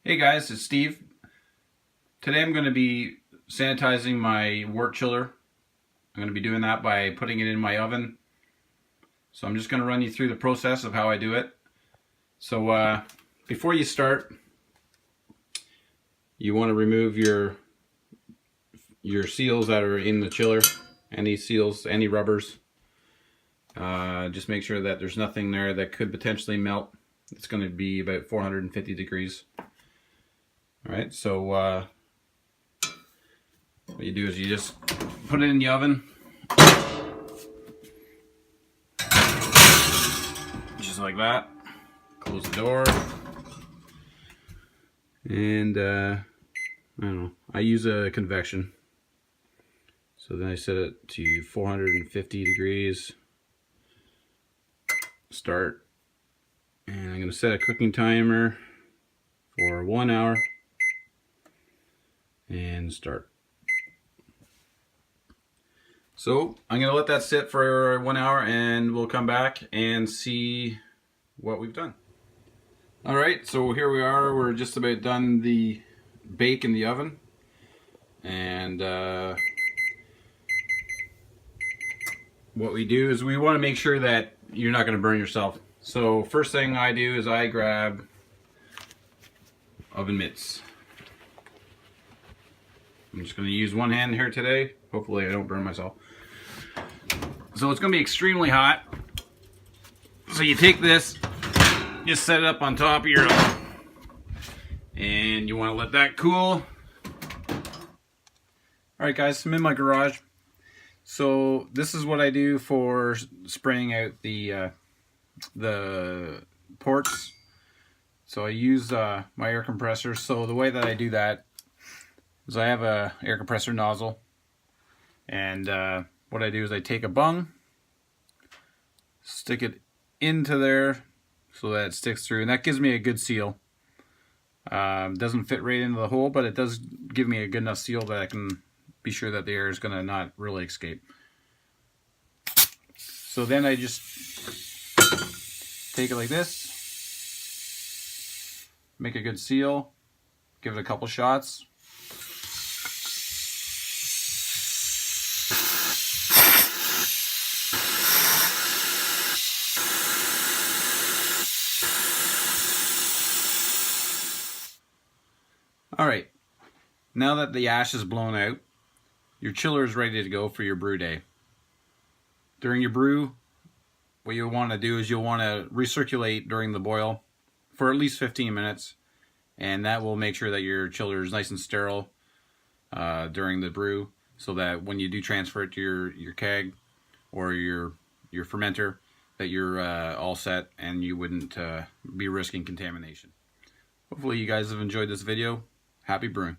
Hey guys, it's Steve. Today I'm going to be sanitizing my Wort chiller. I'm going to be doing that by putting it in my oven. So I'm just going to run you through the process of how I do it. So before you start, you want to remove your seals that are in the chiller. Any seals, any rubbers. Just make sure that there's nothing there that could potentially melt. It's going to be about 450 degrees. Alright, so what you do is you just put it in the oven, just like that. Close the door, and I don't know, I use a convection. So then I set it to 450 degrees, start, and I'm going to set a cooking timer for 1 hour. And start. So I'm going to let that sit for 1 hour and we'll come back and see what we've done. Alright, so here we are. We're just about done the bake in the oven. And what we do is we want to make sure that you're not going to burn yourself. So first thing I do is I grab oven mitts. I'm just going to use one hand here today. Hopefully I don't burn myself. So it's going to be extremely hot. So you take this, just set it up on top of your oven, and you want to let that cool. Alright guys, I'm in my garage. So this is what I do for spraying out the ports. So I use my air compressor. So the way that I do that is I have a air compressor nozzle, and what I do is I take a bung, stick it into there so that it sticks through, and that gives me a good seal. Doesn't fit right into the hole, but it does give me a good enough seal that I can be sure that the air is going to not really escape. So then I just take it like this, make a good seal, give it a couple shots. Alright, now that the ash is blown out, your chiller is ready to go for your brew day. During your brew, what you'll want to do is you'll want to recirculate during the boil for at least 15 minutes, and that will make sure that your chiller is nice and sterile during the brew, so that when you do transfer it to your keg or your fermenter, that you're all set and you wouldn't be risking contamination. Hopefully you guys have enjoyed this video. Happy brewing.